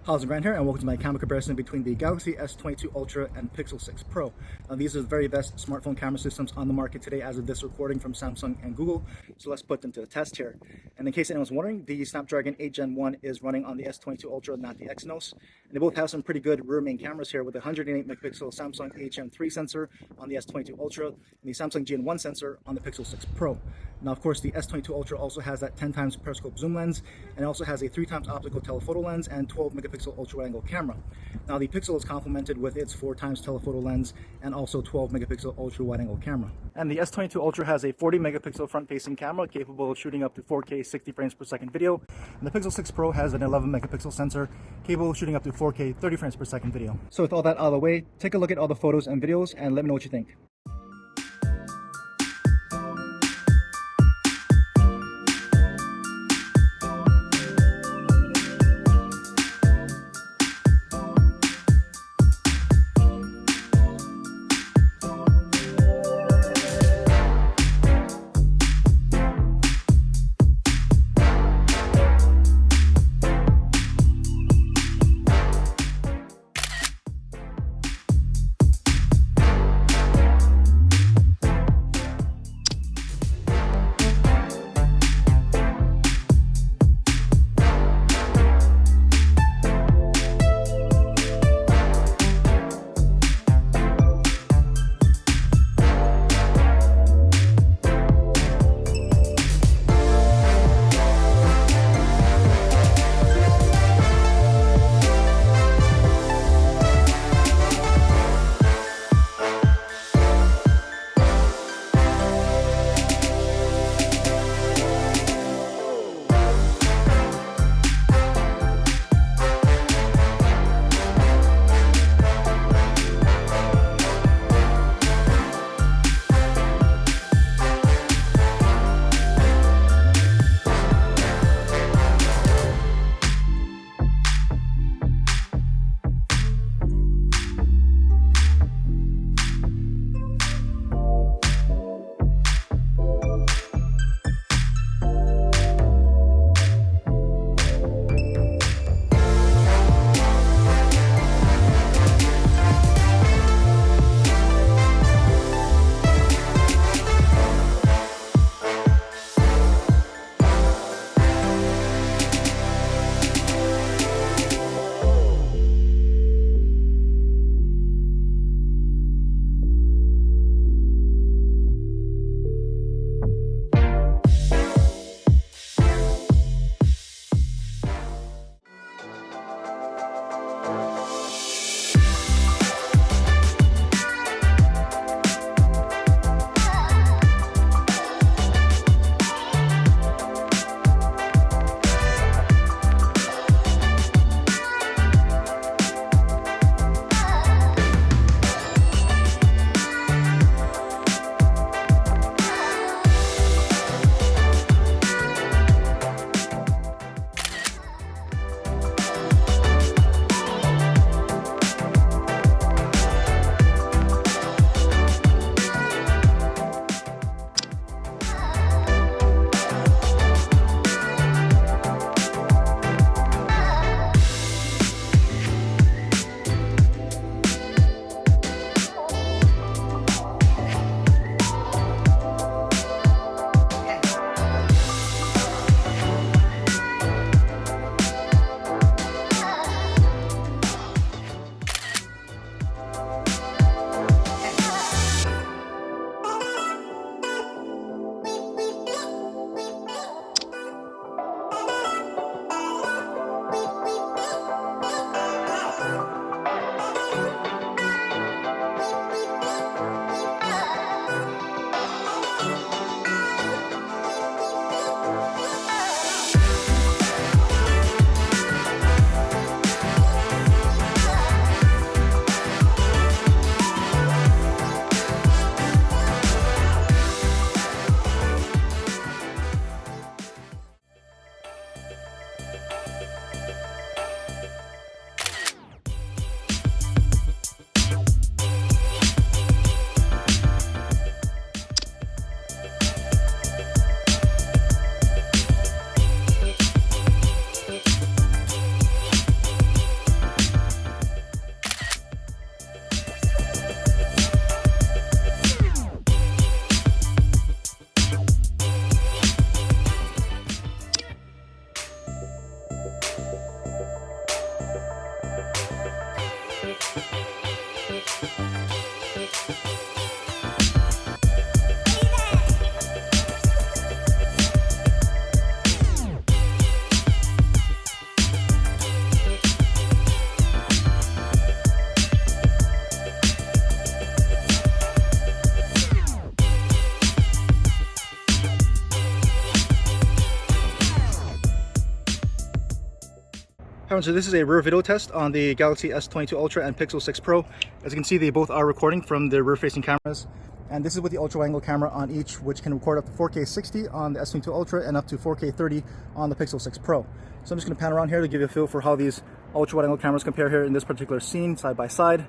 Howzit here, and welcome to my camera comparison between the Galaxy S22 Ultra and Pixel 6 Pro. These are the very best smartphone camera systems on the market today as of this recording from Samsung and Google. So let's put them to the test here. And in case anyone's wondering, the Snapdragon 8 Gen 1 is running on the S22 Ultra, not the Exynos. And they both have some pretty good rear main cameras here with the 108 megapixel Samsung HM3 sensor on the S22 Ultra and the Samsung GN1 sensor on the Pixel 6 Pro. Now, of course, the S22 Ultra also has that 10 times periscope zoom lens, and it also has a 3 times optical telephoto lens and 12 megapixel ultra wide angle camera. Now, the Pixel is complemented with its 4 times telephoto lens and also 12 megapixel ultra wide angle camera. And the S22 Ultra has a 40 megapixel front facing camera capable of shooting up to 4K 60 frames per second video, and the Pixel 6 Pro has an 11 megapixel sensor capable of shooting up to 4K 30 frames per second video. So with all that out of the way, take a look at all the photos and videos and let me know what you think. Alright, so this is a rear video test on the Galaxy S22 Ultra and Pixel 6 Pro. As you can see, they both are recording from the rear-facing cameras. And this is with the ultra-wide-angle camera on each, which can record up to 4K 60 on the S22 Ultra and up to 4K 30 on the Pixel 6 Pro. So I'm just going to pan around here to give you a feel for how these ultra-wide-angle cameras compare here in this particular scene, side by side.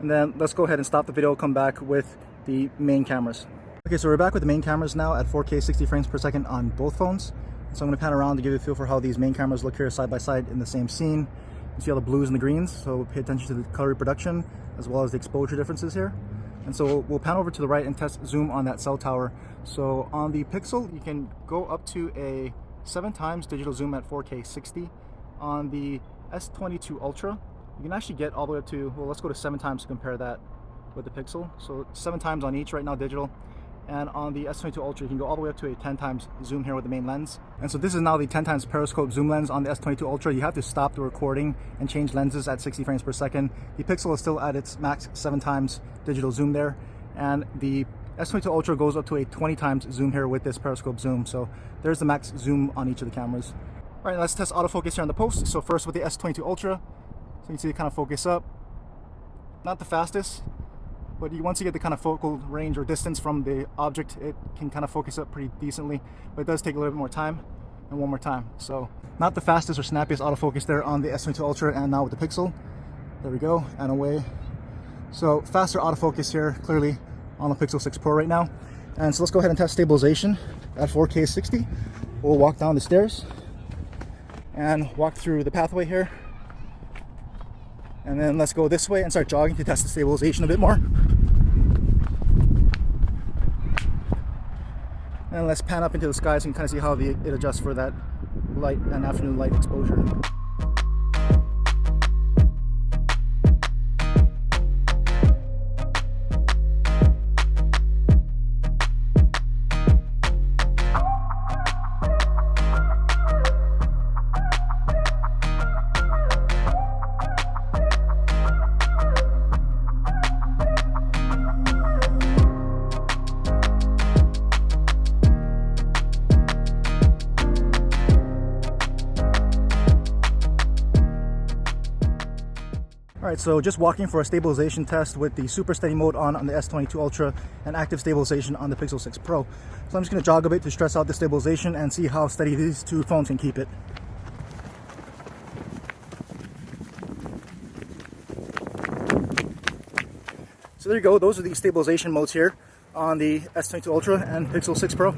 And then let's go ahead and stop the video, come back with the main cameras. Okay, so we're back with the main cameras now at 4K 60 frames per second on both phones. So I'm going to pan around to give you a feel for how these main cameras look here side by side in the same scene. You see all the blues and the greens, so pay attention to the color reproduction as well as the exposure differences here. And so we'll pan over to the right and test zoom on that cell tower. So on the Pixel, you can go up to a 7x digital zoom at 4K 60. On the S22 Ultra, you can actually get all the way up to, well, let's go to 7x to compare that with the Pixel. So 7x on each right now digital. And on the S22 Ultra, you can go all the way up to a 10x zoom here with the main lens. And so this is now the 10x periscope zoom lens on the S22 Ultra. You have to stop the recording and change lenses at 60 frames per second. The Pixel is still at its max 7x digital zoom there. And the S22 Ultra goes up to a 20x zoom here with this periscope zoom. So there's the max zoom on each of the cameras. All right, let's test autofocus here on the post. So first with the S22 Ultra, so you can see it kind of focus up. Not the fastest, but once you get the kind of focal range or distance from the object, it can kind of focus up pretty decently, but it does take a little bit more time. And one more time. So not the fastest or snappiest autofocus there on the S22 Ultra, and now with the Pixel. There we go, and away. So faster autofocus here, clearly on the Pixel 6 Pro right now. And so let's go ahead and test stabilization at 4K 60. We'll walk down the stairs and walk through the pathway here. And then let's go this way and start jogging to test the stabilization a bit more. And let's pan up into the sky so you can kind of see how it adjusts for that light and afternoon light exposure. Alright, so just walking for a stabilization test with the super steady mode on the S22 Ultra and active stabilization on the Pixel 6 Pro. So I'm just going to jog a bit to stress out the stabilization and see how steady these two phones can keep it. So there you go, those are the stabilization modes here on the S22 Ultra and Pixel 6 Pro.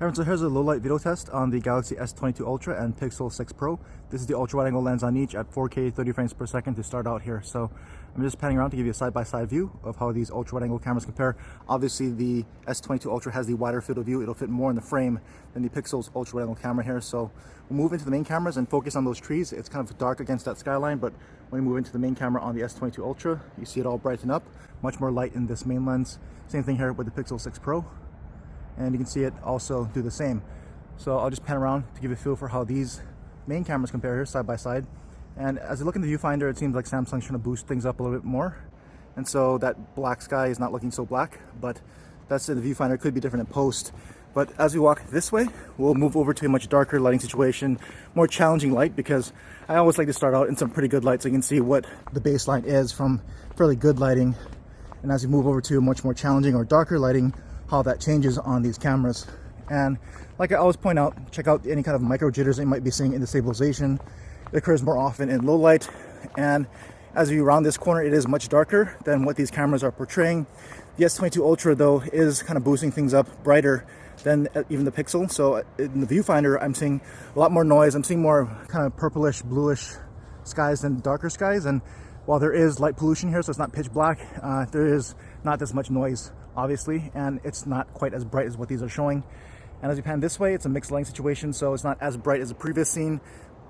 Alright, so here's a low light video test on the Galaxy S22 Ultra and Pixel 6 Pro. This is the ultra wide angle lens on each at 4K 30 frames per second to start out here. So I'm just panning around to give you a side-by-side view of how these ultra wide angle cameras compare. Obviously the S22 Ultra has the wider field of view. It'll fit more in the frame than the Pixel's ultra wide angle camera here. So we'll move into the main cameras and focus on those trees. It's kind of dark against that skyline, but when we move into the main camera on the S22 Ultra, you see it all brighten up. Much more light in this main lens. Same thing here with the Pixel 6 Pro. And you can see it also do the same. So I'll just pan around to give you a feel for how these main cameras compare here side by side. And as I look in the viewfinder, it seems like Samsung's trying to boost things up a little bit more. And so that black sky is not looking so black, but that's in the viewfinder. It could be different in post. But as we walk this way, we'll move over to a much darker lighting situation, more challenging light, because I always like to start out in some pretty good light so you can see what the baseline is from fairly good lighting. And as we move over to much more challenging or darker lighting, how that changes on these cameras. And like I always point out, check out any kind of micro jitters that you might be seeing in the stabilization. It occurs more often in low light, and as you round this corner, it is much darker than what these cameras are portraying. The S22 Ultra though is kind of boosting things up brighter than even the Pixel. So in the viewfinder, I'm seeing a lot more noise. I'm seeing more kind of purplish, bluish skies than darker skies. And while there is light pollution here, so it's not pitch black, there is not this much noise, obviously, and it's not quite as bright as what these are showing. And as you pan this way, it's a mixed lighting situation, so it's not as bright as the previous scene.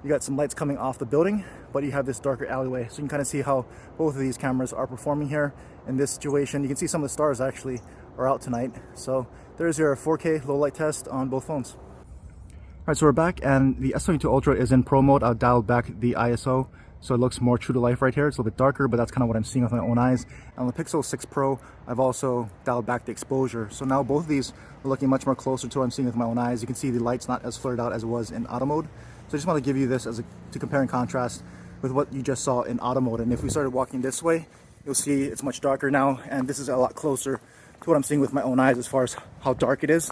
You got some lights coming off the building, but you have this darker alleyway. So you can kind of see how both of these cameras are performing here in this situation. You can see some of the stars actually are out tonight. So there's your 4K low light test on both phones. All right, so we're back, and the S22 Ultra is in Pro mode. I've dialed back the ISO, so it looks more true to life right here. It's a little bit darker, but that's kind of what I'm seeing with my own eyes. And on the Pixel 6 Pro, I've also dialed back the exposure. So now both of these are looking much more closer to what I'm seeing with my own eyes. You can see the light's not as flared out as it was in auto mode. So I just want to give you this as to compare and contrast with what you just saw in auto mode. And if we started walking this way, you'll see it's much darker now, and this is a lot closer to what I'm seeing with my own eyes as far as how dark it is.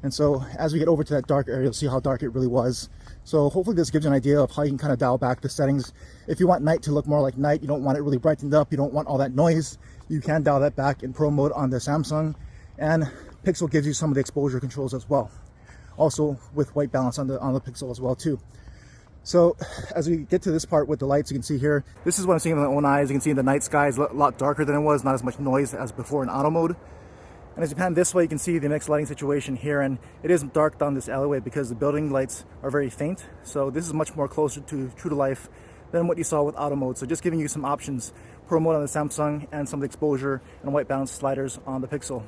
And so as we get over to that dark area, you'll see how dark it really was. So hopefully this gives you an idea of how you can kind of dial back the settings. If you want night to look more like night, you don't want it really brightened up, you don't want all that noise, you can dial that back in Pro mode on the Samsung. And Pixel gives you some of the exposure controls as well. Also with white balance on the Pixel as well too. So as we get to this part with the lights, you can see here, this is what I'm seeing with my own eyes. You can see the night sky is a lot darker than it was, not as much noise as before in auto mode. And as you pan this way, you can see the mixed lighting situation here, and it is dark down this alleyway because the building lights are very faint. So this is much more closer to true to life than what you saw with auto mode. So just giving you some options, Pro mode on the Samsung and some of the exposure and white balance sliders on the Pixel.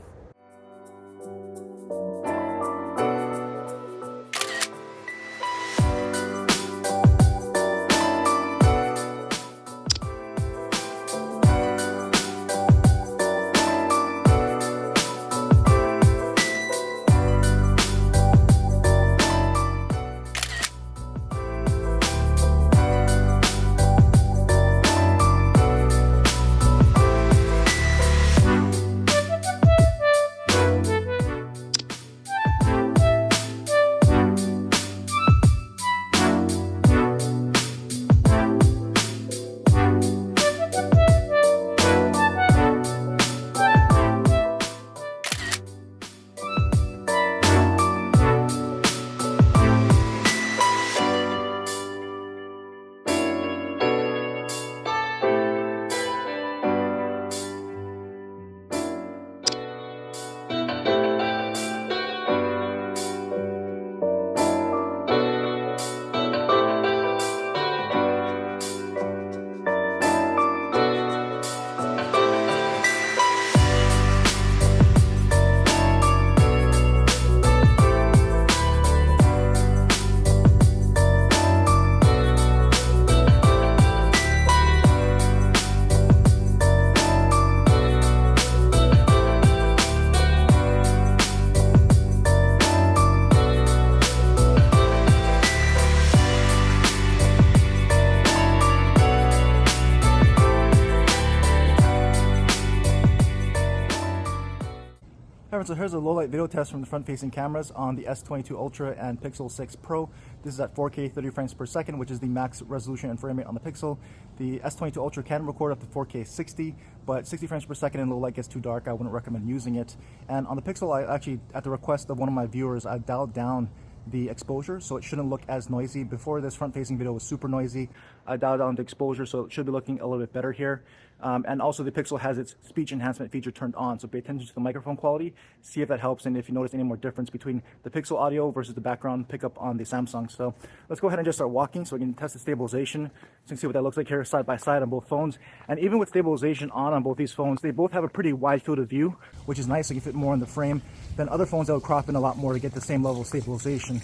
Alright, so here's a low light video test from the front facing cameras on the S22 Ultra and Pixel 6 Pro. This is at 4K 30 frames per second, which is the max resolution and frame rate on the Pixel. The S22 Ultra can record up to 4K 60, but 60 frames per second in low light gets too dark. I wouldn't recommend using it. And on the Pixel, I actually, at the request of one of my viewers, I dialed down the exposure so it shouldn't look as noisy. Before, this front facing video was super noisy. I dialed down the exposure so it should be looking a little bit better here. And also the Pixel has its speech enhancement feature turned on, so pay attention to the microphone quality, see if that helps, and if you notice any more difference between the Pixel audio versus the background pickup on the Samsung. So let's go ahead and just start walking so we can test the stabilization. So you can see what that looks like here side by side on both phones. And even with stabilization on both these phones, they both have a pretty wide field of view, which is nice. So you can fit more in the frame than other phones that will crop in a lot more to get the same level of stabilization.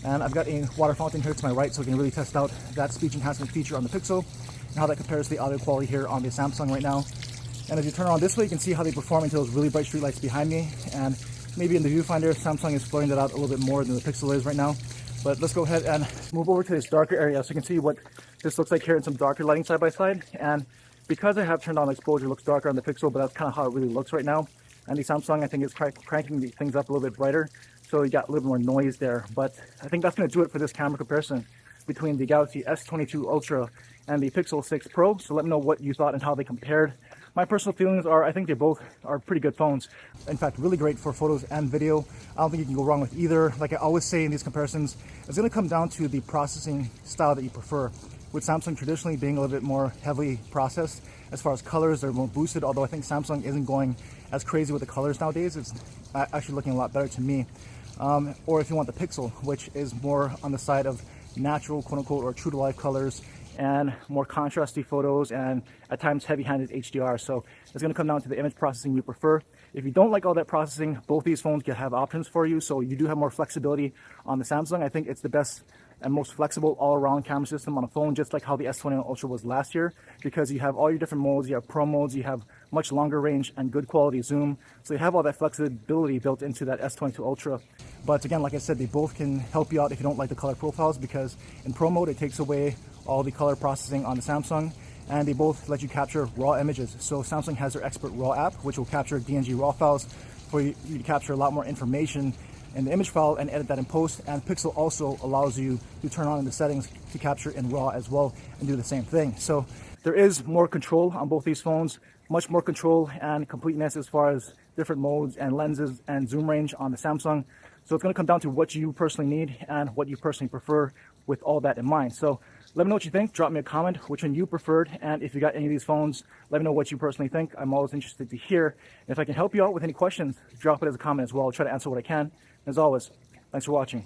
And I've got a water fountain here to my right, so we can really test out that speech enhancement feature on the Pixel and how that compares to the audio quality here on the Samsung right now. And if you turn it on this way, you can see how they perform into those really bright street lights behind me. And maybe in the viewfinder, Samsung is blurring that out a little bit more than the Pixel is right now. But let's go ahead and move over to this darker area so you can see what this looks like here in some darker lighting side by side. And because I have turned on exposure, it looks darker on the Pixel, but that's kind of how it really looks right now. And the Samsung, I think, is cranking the things up a little bit brighter, so you got a little more noise there. But I think that's going to do it for this camera comparison between the Galaxy S22 Ultra and the Pixel 6 Pro. So let me know what you thought and how they compared. My personal feelings are, I think they both are pretty good phones. In fact, really great for photos and video. I don't think you can go wrong with either. Like I always say in these comparisons, it's going to come down to the processing style that you prefer. With Samsung traditionally being a little bit more heavily processed as far as colors, they're more boosted, although I think Samsung isn't going as crazy with the colors nowadays. It's actually looking a lot better to me. Or if you want the Pixel, which is more on the side of natural, quote unquote, or true to life colors and more contrasty photos and at times heavy-handed HDR. So it's going to come down to the image processing you prefer. If you don't like all that processing, both these phones can have options for you. So you do have more flexibility on the Samsung. I think it's the best and most flexible all-around camera system on a phone, just like how the S21 Ultra was last year, because you have all your different modes. You have pro modes, you have much longer range and good quality zoom, so you have all that flexibility built into that S22 Ultra. But again, like I said, they both can help you out if you don't like the color profiles, because in pro mode it takes away all the color processing on the Samsung, and they both let you capture raw images. So Samsung has their Expert RAW app, which will capture DNG RAW files for you to capture a lot more information in the image file and edit that in post. And Pixel also allows you to turn on in the settings to capture in RAW as well and do the same thing. So there is more control on both these phones, much more control and completeness as far as different modes and lenses and zoom range on the Samsung. So it's going to come down to what you personally need and what you personally prefer with all that in mind. So let me know what you think. Drop me a comment which one you preferred, and if you got any of these phones, let me know what you personally think. I'm always interested to hear. And if I can help you out with any questions, drop it as a comment as well. I'll try to answer what I can. As always, thanks for watching.